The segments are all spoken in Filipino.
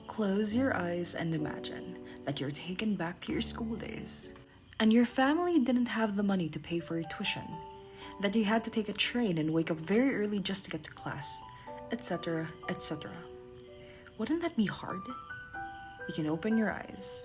Close your eyes and imagine that you're taken back to your school days. And your family didn't have the money to pay for your tuition. That you had to take a train and wake up very early just to get to class, etc., etc. Wouldn't that be hard? You can open your eyes.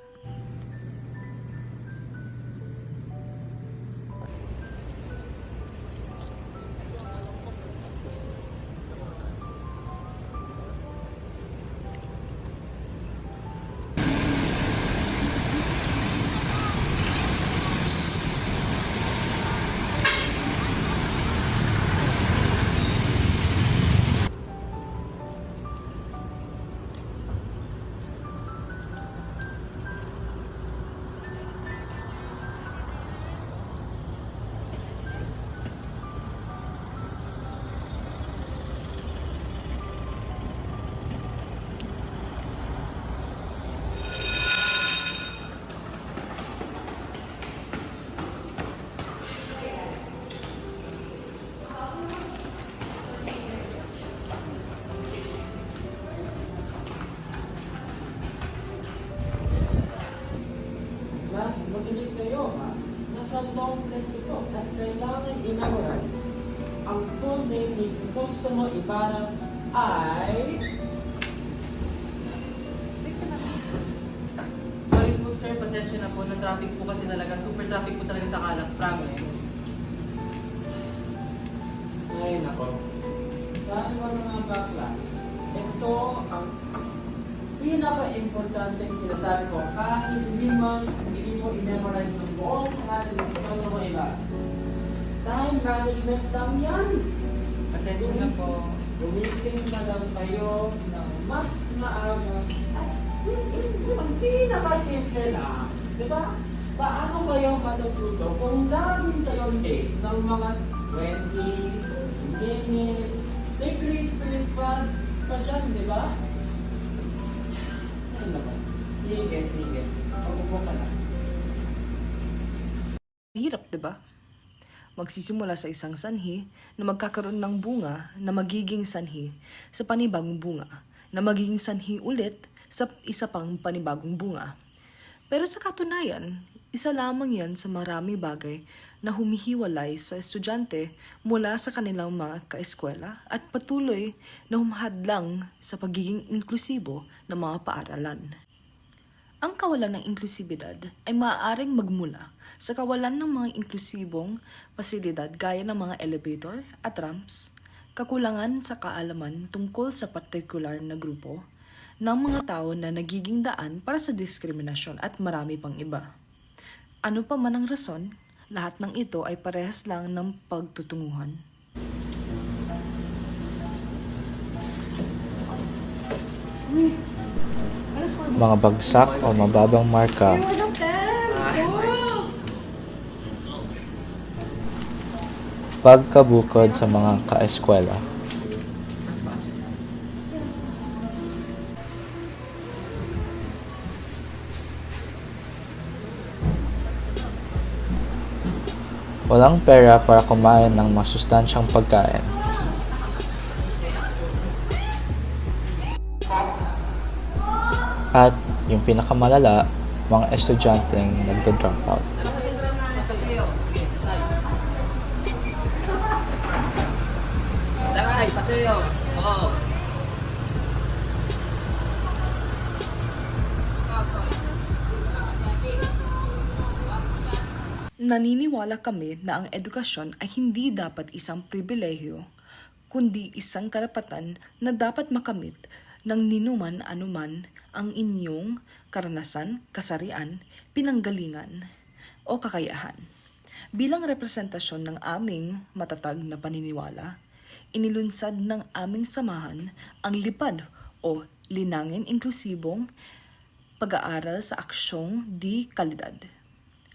Mas makinig kayo, ha? Nasa long test ito at kailangan i-memorize. Ang full name ni Crisostomo Ibarra ay... Sorry po sir, pasensya na po. Sa traffic po kasi talaga. Super traffic po talaga sa Calax. Promise po. Ay, nako. Sabi ko na nga ba, class? Ito ang pinaka-importante sinasabi ko. Kahit hindi mo i-memorize ng buong pangalan ng Crisostomo Ibarra. Time management lang yan. Pasensya na po. Gumising na lang kayo ng mas maaga. At yun ang pinakasimple na. Diba? Paano kayo matututo kung laging kayo late ng mga 20 minutes? May grace period pa dyan, di ba? Ay naman. Sige. Pag-upo ka na. Hirap, diba? Magsisimula sa isang sanhi na magkakaroon ng bunga na magiging sanhi sa panibagong bunga na magiging sanhi ulit sa isa pang panibagong bunga. Pero sa katunayan, isa lamang yan sa marami bagay na humihiwalay sa estudyante mula sa kanilang mga kaeskwela at patuloy na humahadlang sa pagiging inklusibo ng mga paaralan. Ang kawalan ng inklusibidad ay maaaring magmula sa kawalan ng mga inklusibong pasilidad gaya ng mga elevator at ramps, kakulangan sa kaalaman tungkol sa partikular na grupo ng mga tao na nagiging daan para sa diskriminasyon at marami pang iba. Ano pa man ang rason, lahat ng ito ay parehas lang ng pagtutunguhan. Mga bagsak o mababang marka, pagkabukod sa mga kaeskwela. Walang pera para kumain ng masustansyang pagkain. At yung pinakamalala, mga estudyanteng nagdo-drop out. Lakay, pasayo. Oo. Naniniwala kami na ang edukasyon ay hindi dapat isang pribilehyo, kundi isang karapatan na dapat makamit ng ninuman anuman ang inyong karanasan, kasarian, pinanggalingan o kakayahan. Bilang representasyon ng aming matatag na paniniwala, inilunsad ng aming samahan ang lipad o linangin inklusibong pag-aaral sa aksyong di kalidad.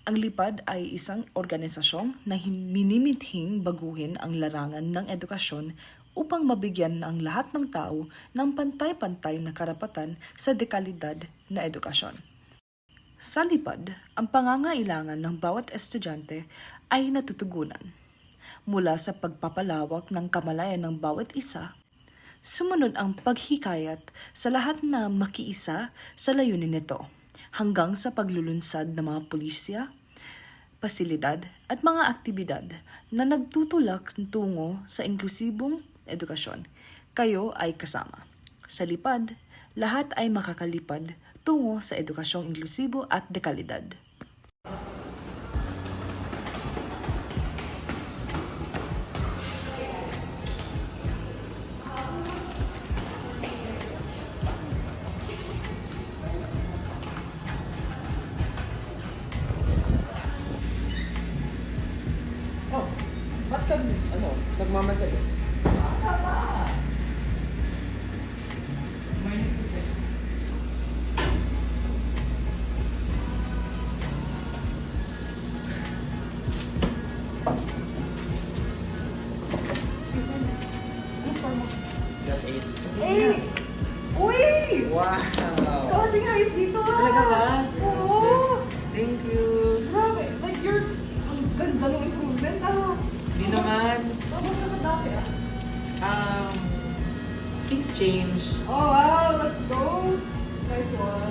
Ang LIPAD ay isang organisasyon na minimithing baguhin ang larangan ng edukasyon upang mabigyan ang lahat ng tao ng pantay-pantay na karapatan sa dekalidad na edukasyon. Sa LIPAD, ang pangangailangan ng bawat estudyante ay natutugunan. mula sa pagpapalawak ng kamalayan ng bawat isa, sumunod ang paghikayat sa lahat na makiisa sa layunin nito, hanggang sa paglulunsad ng mga pulisya, pasilidad at mga aktibidad na nagtutulak tungo sa inklusibong edukasyon. Kayo ay kasama. Sa lipad, lahat ay makakalipad tungo sa edukasyong inklusibo at dekalidad. Oh, ba't ka, nagmamadali? Tama! May nipis. Eh! Uy! Wow! Kaunting ayos dito ah! Talaga ba? Oo! Thank you. Grabe! Like you're... Ang ganda ng improvement ah! Di naman, Tapos sa dati ah! things change. Oh wow! Let's go! Nice one!